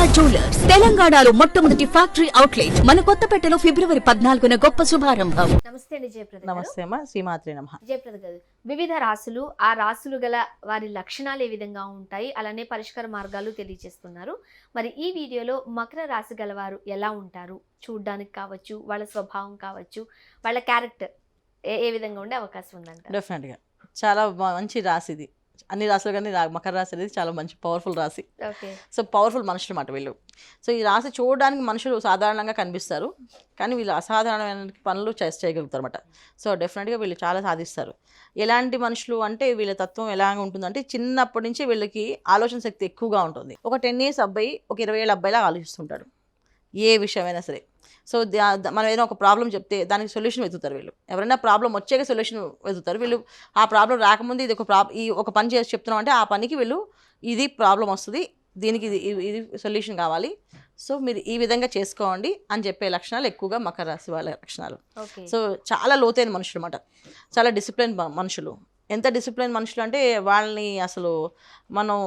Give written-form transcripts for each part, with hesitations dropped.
Durga jewellers తెలంగాణలో మొట్టమొదటి factory outlet మన కొత్తపేటలో ఫిబ్రవరి 14న గొప్ప శుభారంభం. నమస్తే అండి జయప్రద. నమస్తే అమ్మా, శ్రీమాత్రే నమః. జయప్రద గారు, వివిధ రాసులు, ఆ రాసులు గల వారి లక్షణాలు ఏ విధంగా ఉంటాయి, అలానే పరిష్కార మార్గాలు తెలియజేస్తున్నారు. మరి ఈ వీడియోలో మకర రాశి గలవారు ఎలా ఉంటారు, చూడ్డానికి కావచ్చు, వాళ్ళ స్వభావం కావచ్చు, వాళ్ళ క్యారెక్టర్ ఏ విధంగా ఉండే అవకాశం ఉందంట? డెఫినెట్గా చాలా మంచి రాశి ఇది. అన్ని రాశులు కానీ మకర రాశి అనేది చాలా మంచి పవర్ఫుల్ రాశి. సో పవర్ఫుల్ మనుషులు అన్నమాట వీళ్ళు. సో ఈ రాశి చూడడానికి మనుషులు సాధారణంగా కనిపిస్తారు, కానీ వీళ్ళు అసాధారణమైన పనులు చేయగలుగుతారు అన్నమాట. సో డెఫినెట్గా వీళ్ళు చాలా సాధిస్తారు. ఎలాంటి మనుషులు అంటే వీళ్ళ తత్వం ఎలా ఉంటుందంటే, చిన్నప్పటి నుంచి వీళ్ళకి ఆలోచన శక్తి ఎక్కువగా ఉంటుంది. ఒక 10 years అబ్బాయి ఒక 20 ఏళ్ళ అబ్బాయిలా ఆలోచిస్తుంటాడు ఏ విషయమైనా సరే. సో మనం ఏదైనా ఒక ప్రాబ్లం చెప్తే దానికి సొల్యూషన్ వెతుకుతారు వీళ్ళు. ఎవరైనా ప్రాబ్లం వచ్చాక సొల్యూషన్ వెతుకుతారు వీళ్ళు. ఆ ప్రాబ్లం రాకముందు ఇది ఒక పని చేసి చెప్తున్నాం అంటే ఆ పనికి వీళ్ళు ఇది ప్రాబ్లం వస్తుంది, దీనికి ఇది సొల్యూషన్ కావాలి, సో మీరు ఈ విధంగా చేసుకోండి అని చెప్పే లక్షణాలు ఎక్కువగా మకర రాశి వాళ్ళ లక్షణాలు. సో చాలా లోతైన మనుషులు అన్నమాట, చాలా డిసిప్లిన్ మనుషులు. ఎంత డిసిప్లిన్ మనుషులు అంటే వాళ్ళని అసలు మనం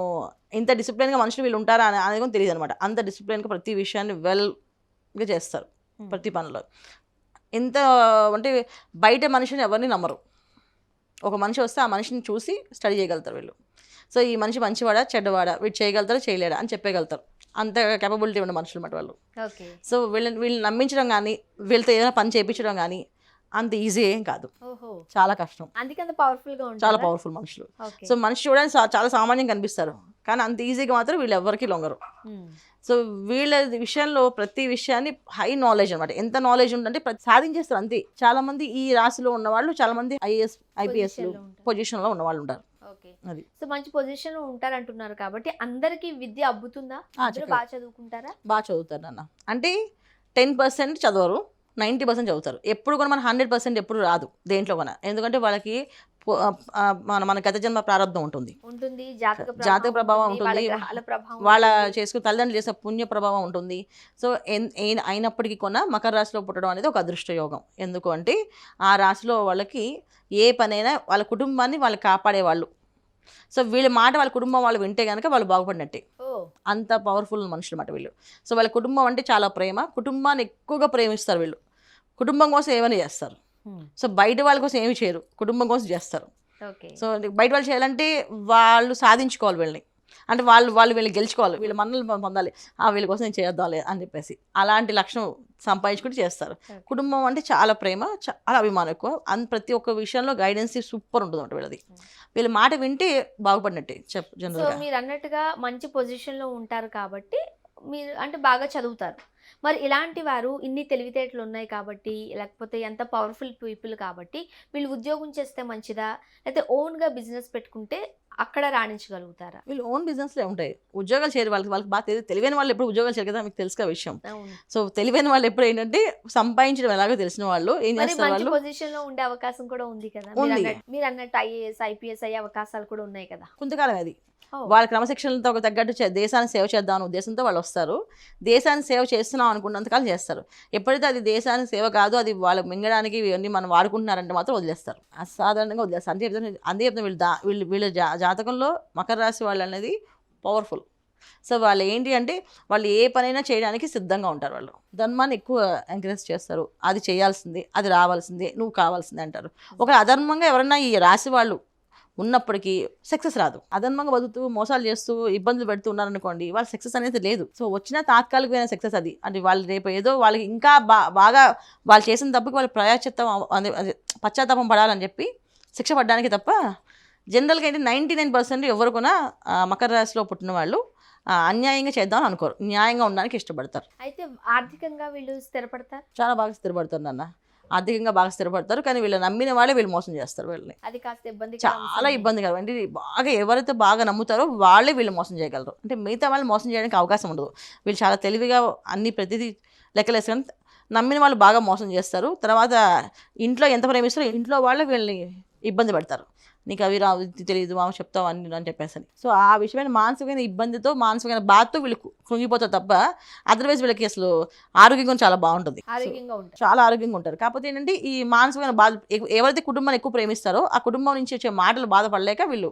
ఇంత డిసిప్లిన్గా మనుషులు వీళ్ళు ఉంటారా అనేది కూడా తెలియదు అనమాట. అంత డిసిప్లిన్గా ప్రతి విషయాన్ని వెల్గా చేస్తారు ప్రతి పనిలో. ఎంత అంటే బయట మనిషిని ఎవరిని నమ్మరు. ఒక మనిషి వస్తే ఆ మనిషిని చూసి స్టడీ చేయగలుగుతారు వీళ్ళు. సో ఈ మనిషి మంచివాడా చెడ్డవాడా, వీడు చేయగలుగుతారా చేయలేడా అని చెప్పగలుగుతారు. అంత కేపబిలిటీ ఉన్న మనుషులు అన్నమాట వాళ్ళు. సో వీళ్ళని నమ్మించడం కానీ వీళ్ళతో ఏదైనా పని చేయించడం కానీ అంత ఈజీ ఏం కాదు, చాలా కష్టం. చాలా పవర్ఫుల్ మనుషులు. సో మనిషి చూడడానికి చాలా సామాన్యంగా కనిపిస్తారు, కానీ అంత ఈజీగా మాత్రం వీళ్ళు ఎవరికి లొంగరు. సో వీళ్ళ విషయంలో ప్రతి విషయాన్ని హై నాలెడ్జ్ అనమాట. ఎంత నాలెడ్జ్ ఉందంటే సాధించేస్తారు అంతే. చాలా మంది ఈ రాశిలో ఉన్న వాళ్ళు చాలా మంది IAS IPS పొజిషన్లో ఉన్న వాళ్ళు ఉంటారు. అది సో మంచి పొజిషన్ లో ఉంటారు అంటున్నారు కాబట్టి అందరికి విద్య అబ్బుతుందా? బాగా చదువుకుంటారా? బాగా చదువుతారు నాన్న. అంటే 10% చదవరు, 90% చదువుతారు. ఎప్పుడు కూడా మన 100% ఎప్పుడు రాదు దేంట్లో కూడా. ఎందుకంటే వాళ్ళకి మన గత జన్మ ప్రారంభం ఉంటుంది, జాతక ప్రభావం ఉంటుంది, వాళ్ళ చేసుకున్న తల్లిదండ్రులు చేసే పుణ్య ప్రభావం ఉంటుంది. సో అయినప్పటికీ కొన్న మకర రాశిలో పుట్టడం అనేది ఒక అదృష్ట యోగం. ఎందుకు అంటే ఆ రాశిలో వాళ్ళకి ఏ పనైనా వాళ్ళ కుటుంబాన్ని వాళ్ళు కాపాడేవాళ్ళు. సో వీళ్ళ మాట వాళ్ళ కుటుంబం వాళ్ళు వింటే కనుక వాళ్ళు బాగుపడినట్టే. అంత పవర్ఫుల్ మనుషులు అన్నమాట వీళ్ళు. సో వాళ్ళ కుటుంబం అంటే చాలా ప్రేమ, కుటుంబాన్ని ఎక్కువగా ప్రేమిస్తారు వీళ్ళు. కుటుంబం కోసం ఏమైనా చేస్తారు. సో బయట వాళ్ళ కోసం ఏమి చేయరు, కుటుంబం కోసం చేస్తారు. సో బయట వాళ్ళు చేయాలంటే వాళ్ళు సాధించుకోవాలి వీళ్ళని, అంటే వాళ్ళు వీళ్ళు గెలుచుకోవాలి, వీళ్ళ మన్నలు పొందాలి, వీళ్ళ కోసం నేను చేద్దాంలే అని చెప్పేసి అలాంటి లక్షణం సంపాదించుకుంటూ చేస్తారు. కుటుంబం అంటే చాలా ప్రేమ, చాలా అభిమానం ఎక్కువ. ప్రతి ఒక్క విషయంలో గైడెన్స్ సూపర్ ఉంటుంది అంటే వీళ్ళది. వీళ్ళ మాట వింటే బాగుపడినట్టే జనరల్గా. మీరు అన్నట్టుగా మంచి పొజిషన్లో ఉంటారు కాబట్టి మీరు అంటే బాగా చదువుతారు. మరి ఇలాంటి వారు ఇన్ని తెలివితేటలు ఉన్నాయి కాబట్టి, లేకపోతే ఎంత పవర్ఫుల్ పీపుల్ కాబట్టి వీళ్ళు ఉద్యోగం చేస్తే మంచిదా, లేకపోతే ఓన్గా బిజినెస్ పెట్టుకుంటే అక్కడ రాణించగలుగుతారా? వీళ్ళు ఓన్ బిజినెస్లే ఉంటాయి, ఉద్యోగాలు చేయరు. వాళ్ళకి బాగా తెలివైన వాళ్ళు ఎప్పుడు ఉద్యోగాలు చేయరు కదా, మీకు తెలుసు విషయం. సో తెలివైన వాళ్ళు ఎప్పుడు ఏంటంటే సంపాదించడం ఎలాగో తెలిసిన వాళ్ళు ఏం చేస్తారు, వాళ్ళు పొజిషన్ లో ఉండే అవకాశం కూడా ఉంది కదా. మీరు అన్నట్టు IAS IPS అయ్యే అవకాశాలు కూడా ఉన్నాయి కదా. కొంతకాలం అది వాళ్ళ క్రమశిక్షణలతో తగ్గట్టు దేశాన్ని సేవ చేద్దాం అనే ఉద్దేశంతో వాళ్ళు వస్తారు. దేశాన్ని సేవ చేస్తున్నాం అనుకున్నంతకాలం చేస్తారు. ఎప్పుడైతే అది దేశానికి సేవ కాదు, అది వాళ్ళు మింగడానికి ఇవన్నీ మనం వాడుకుంటున్నారంటే మాత్రం వదిలేస్తారు, అసాధారణంగా వదిలేస్తారు. అంతే చెప్తాను వీళ్ళ జాతకంలో మకర రాశి వాళ్ళు అనేది పవర్ఫుల్. సో వాళ్ళు ఏంటి అంటే వాళ్ళు ఏ పనైనా చేయడానికి సిద్ధంగా ఉంటారు. వాళ్ళు ధర్మాన్ని ఎక్కువ ఎంకరేజ్ చేస్తారు. అది చేయాల్సిందే, అది రావాల్సిందే, నువ్వు కావాల్సిందే అంటారు. ఒక అధర్మంగా ఎవరన్నా ఈ రాశి వాళ్ళు ఉన్నప్పటికీ సక్సెస్ రాదు. అధర్మంగా బతుకుతూ మోసాలు చేస్తూ ఇబ్బందులు పెడుతూ ఉన్నారనుకోండి, వాళ్ళ సక్సెస్ అనేది లేదు. సో వచ్చిన తాత్కాలికమైన సక్సెస్ అది. అంటే వాళ్ళు రేపు ఏదో వాళ్ళకి ఇంకా బాగా వాళ్ళు చేసిన తప్పుకి వాళ్ళు పశ్చాత్తాపం పడాలని చెప్పి శిక్ష పడడానికి తప్ప జనరల్గా ఏంటి 99% ఎవరు కూడా మకర రాశిలో పుట్టిన వాళ్ళు అన్యాయంగా చేద్దామని అనుకోరు, న్యాయంగా ఉండడానికి ఇష్టపడతారు. అయితే ఆర్థికంగా వీళ్ళు స్థిరపడతారు, చాలా బాగా స్థిరపడతారు నాన్న. ఆర్థికంగా బాగా స్థిరపడతారు, కానీ వీళ్ళు నమ్మిన వాళ్ళే వీళ్ళు మోసం చేస్తారు. వీళ్ళని అది కాస్త ఇబ్బంది, చాలా ఇబ్బందికరం. అంటే బాగా ఎవరైతే బాగా నమ్ముతారో వాళ్ళే వీళ్ళు మోసం చేయగలరు. అంటే మిగతా వాళ్ళు మోసం చేయడానికి అవకాశం ఉండదు. వీళ్ళు చాలా తెలివిగా ప్రతిదీ లెక్కలేసుకొని నమ్మిన వాళ్ళు బాగా మోసం చేస్తారు. తర్వాత ఇంట్లో ఎంత ప్రేమిస్తారో ఇంట్లో వాళ్ళే వీళ్ళని ఇబ్బంది పెడతారు. నీకు అవి రావు తెలియదు మామ చెప్తావు అని చెప్పేసి. సో ఆ విషయమైన మానసికమైన ఇబ్బందితో మానసికమైన బాధతో వీళ్ళు కృంగిపోతారు తప్ప అదర్వైజ్ వీళ్ళకి అసలు ఆరోగ్యంగా చాలా బాగుంటుంది, ఆరోగ్యంగా ఉంటారు. చాలా ఆరోగ్యంగా ఉంటారు. కాకపోతే ఏంటంటే ఈ మానసికమైన బాధ ఎవరైతే కుటుంబాన్ని ఎక్కువ ప్రేమిస్తారో ఆ కుటుంబం నుంచి వచ్చే మాటలు బాధపడలేక వీళ్ళు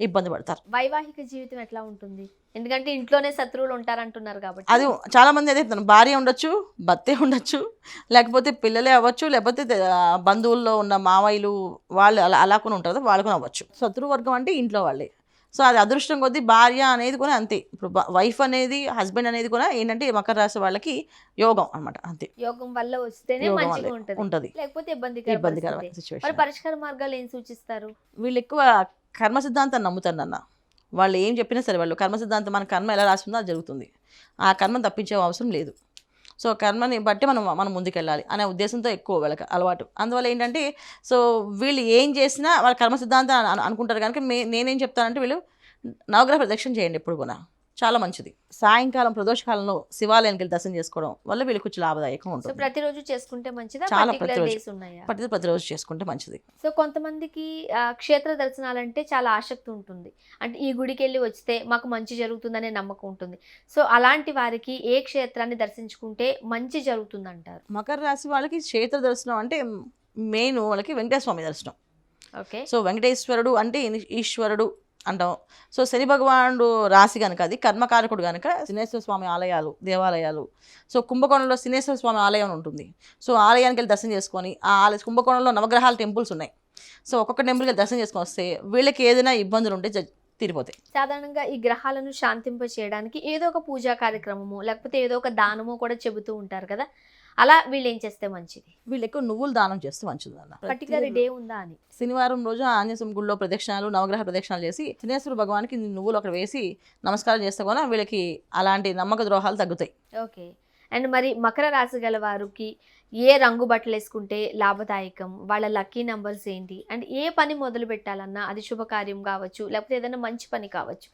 ఇబ్బంది పడతారు. వైవాహిక జీవితం ఎట్లా ఉంటుంది? ఎందుకంటే ఇంట్లోనే శత్రువులు ఉంటారంటున్నారు కాబట్టి. అది చాలా మంది అదే భార్య ఉండొచ్చు, భర్తే ఉండొచ్చు, లేకపోతే పిల్లలే అవ్వచ్చు, లేకపోతే బంధువుల్లో ఉన్న మావయ్యలు వాళ్ళు అలా కూడా ఉంటారు, వాళ్ళు కూడా అవ్వచ్చు. శత్రు వర్గం అంటే ఇంట్లో వాళ్ళే. సో అది అదృష్టం కొద్దీ భార్య అనేది కూడా అంతే. ఇప్పుడు వైఫ్ అనేది హస్బెండ్ అనేది కూడా ఏంటంటే మకర రాశి వాళ్ళకి యోగం అనమాట, అంతే. యోగం వల్ల వస్తేనే మంచిగా ఉంటుంది, లేకపోతే ఇబ్బందికరమైన సిచ్యువేషన్. మరి పరిష్కార మార్గాలు ఏం సూచిస్తారు? వీళ్ళు ఎక్కువ కర్మ సిద్ధాంతాన్ని నమ్ముతారు నాన్న. వాళ్ళు ఏం చెప్పినా సరే వాళ్ళు కర్మ సిద్ధాంతం, మన కర్మ ఎలా రాసిందో అది జరుగుతుంది, ఆ కర్మను తప్పించే అవసరం లేదు. సో కర్మని బట్టి మనం ముందుకెళ్ళాలి అనే ఉద్దేశంతో ఎక్కువ వాళ్ళకి అలవాటు. అందువల్ల ఏంటంటే సో వీళ్ళు ఏం చేసినా వాళ్ళ కర్మ సిద్ధాంతం అనుకుంటారు కనుక నేనేం చెప్తానంటే వీళ్ళు నవగ్రహ ప్రదక్షిణ చేయండి ఎప్పుడు కూడా, చాలా మంచిది. సాయంకాలం ప్రదోషకాలంలో శివాలయానికి వెళ్ళి దర్శనం చేసుకోవడం వల్ల వీళ్ళకి కొంచెం లాభదాయకంగా ఉంటుంది. ప్రతిరోజు చేసుకుంటే మంచిదా? చాలా ప్రతిరోజు చేసుకుంటే మంచిది. సో కొంతమందికి క్షేత్ర దర్శనాలంటే చాలా ఆసక్తి ఉంటుంది, అంటే ఈ గుడికి వెళ్ళి వస్తే మాకు మంచి జరుగుతుందనే నమ్మకం ఉంటుంది. సో అలాంటి వారికి ఏ క్షేత్రాన్ని దర్శించుకుంటే మంచి జరుగుతుంది అంటారు? మకర రాశి వాళ్ళకి క్షేత్ర దర్శనం అంటే మెయిన్ వాళ్ళకి వెంకటేశ్వర స్వామి దర్శనం. ఓకే. సో వెంకటేశ్వరుడు అంటే ఈశ్వరుడు అంటాం. సో శని భగవానుడు రాశి కనుక అది కర్మకారకుడు కనుక శనేశ్వర స్వామి ఆలయాలు, దేవాలయాలు. సో కుంభకోణంలో శనేశ్వర స్వామి ఆలయం ఉంటుంది. సో ఆలయానికి వెళ్ళి దర్శనం చేసుకొని ఆ కుంభకోణంలో నవగ్రహాల టెంపుల్స్ ఉన్నాయి. సో ఒక్కొక్క టెంపుల్కి దర్శనం చేసుకొని వస్తే వీళ్ళకి ఏదైనా ఇబ్బందులు ఉంటే తీరిపోతాయి. సాధారణంగా ఈ గ్రహాలను శాంతింప చేయడానికి ఏదో ఒక పూజా కార్యక్రమము లేకపోతే ఏదో ఒక దానము కూడా చెబుతూ ఉంటారు కదా, అలా వీళ్ళు ఏం చేస్తే మంచిది? వీళ్ళు ఎక్కువ నువ్వులు దానం చేస్తే మంచిది అన్న. పర్టికులర్ డే ఉందా అని? శనివారం రోజు ఆంజనేయ స్వామి గుడిలో ప్రదక్షిణాలు, నవగ్రహ ప్రదక్షిణాలు చేసి శనేశ్వర భగవానికి నువ్వులు అక్కడ వేసి నమస్కారం చేస్తే కూడా వీళ్ళకి అలాంటి నమ్మక ద్రోహాలు తగ్గుతాయి. ఓకే. అండ్ మరి మకర రాశి గల వారికి ఏ రంగు బట్టలు వేసుకుంటే లాభదాయకం, వాళ్ళ లక్కీ నెంబర్స్ ఏంటి, అండ్ ఏ పని మొదలు పెట్టాలన్నా అది శుభకార్యం కావచ్చు లేకపోతే ఏదైనా మంచి పని కావచ్చు,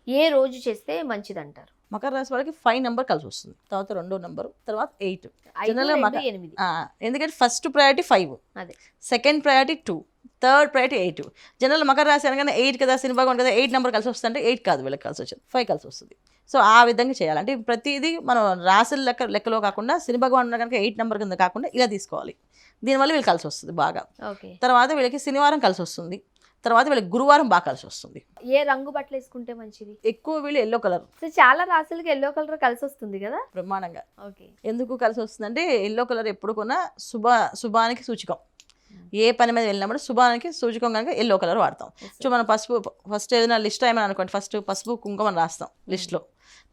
ఏ రోజు చేస్తే మంచిది అంటారు? మకర రాశి వాళ్ళకి 5 నెంబర్ కలిసి వస్తుంది, తర్వాత 2వ నెంబర్, తర్వాత 8. ఎందుకంటే first priority 5, second priority 2, third priority 8. General Makar రాశి అనగానే 8 కదా, శని భగవాన్ కదా, 8 నెంబర్ కలిసి వస్తుందంటే 8 కాదు, వీళ్ళకి కలిసి వచ్చేది 5 కలిసి వస్తుంది. సో ఆ విధంగా చేయాలి. అంటే ప్రతిదీ మనం రాశుల లెక్కలో కాకుండా శని భగవాన్ కనుక 8 నెంబర్ కింద కాకుండా ఇలా తీసుకోవాలి. దీనివల్ల వీళ్ళు కలిసి వస్తుంది బాగా. తర్వాత వీళ్ళకి శనివారం కలిసి వస్తుంది, తర్వాత వీళ్ళకి గురువారం బాగా కలిసి వస్తుంది. ఏ రంగు బట్టలు వేసుకుంటే మంచిది? ఎక్కువ వీళ్ళు ఎల్లో కలర్. సో చాలా రాశులకి ఎల్లో కలర్ కలిసి వస్తుంది కదా బ్రహ్మాండంగా. ఓకే. ఎందుకు కలిసి వస్తుందంటే ఎల్లో కలర్ ఎప్పుడు కొన్నా శుభానికి సూచకం. ఏ పని మీద వెళ్ళినప్పుడు శుభానికి సూచకం కనుక ఎల్లో కలర్ వాడతాం. సో మనం పసుపు ఫస్ట్ ఏదైనా లిస్ట్ ఏమైనా అనుకోండి, ఫస్ట్ పసుపు కుంకుమ రాస్తాం లిస్ట్లో.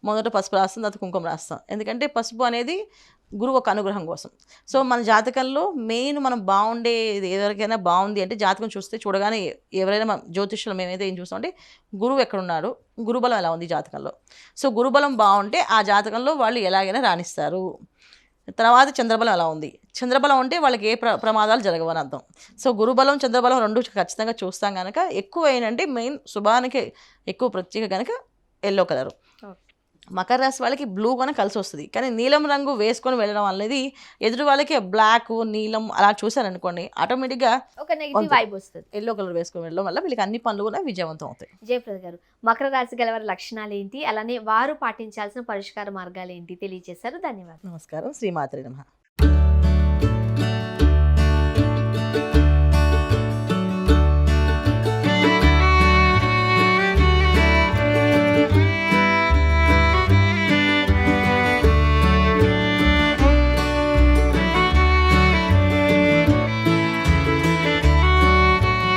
మొదట పసుపు రాస్తాం, తర్వాత కుంకుమ రాస్తాం. ఎందుకంటే పసుపు అనేది గురువు ఒక అనుగ్రహం కోసం. సో మన జాతకంలో మెయిన్ మనం బాగుండేది ఎవరికైనా బాగుంది అంటే జాతకం చూడగానే ఎవరైనా మన జ్యోతిష్యులు మేమైతే ఏం చూస్తాం అంటే గురువు ఎక్కడున్నాడు, గురుబలం ఎలా ఉంది జాతకంలో. సో గురుబలం బాగుంటే ఆ జాతకంలో వాళ్ళు ఎలాగైనా రాణిస్తారు. తర్వాత చంద్రబలం ఎలా ఉంది, చంద్రబలం అంటే వాళ్ళకి ఏ ప్రమాదాలు జరగవని అర్థం. సో గురుబలం చంద్రబలం 2 ఖచ్చితంగా చూస్తాం కనుక ఎక్కువ ఏంటంటే మెయిన్ శుభానికి ఎక్కువ ప్రత్యేక కనుక ఎల్లో కలరు. మకర రాశి వాళ్ళకి బ్లూ కూడా కలిసి వస్తుంది, కానీ నీలం రంగు వేసుకొని వెళ్ళడం అనేది ఎదుటి వాళ్ళకి బ్లాక్ నీలం అలా చూసారనుకోండి ఆటోమేటిక్గా ఒక నెగిటివ్ వైబ్ వస్తుంది. ఎల్లో కలర్ వేసుకొని వెళ్ళడం వల్ల వీళ్ళకి అన్ని పనులు కూడా విజయవంతం అవుతాయి. జయప్రద గారు, మకర రాశి గల వారి లక్షణాలు ఏంటి, అలానే వారు పాటించాల్సిన పరిష్కార మార్గాలు ఏంటి తెలియజేశారు. ధన్యవాదాలు. నమస్కారం. శ్రీమాత్రే నమః.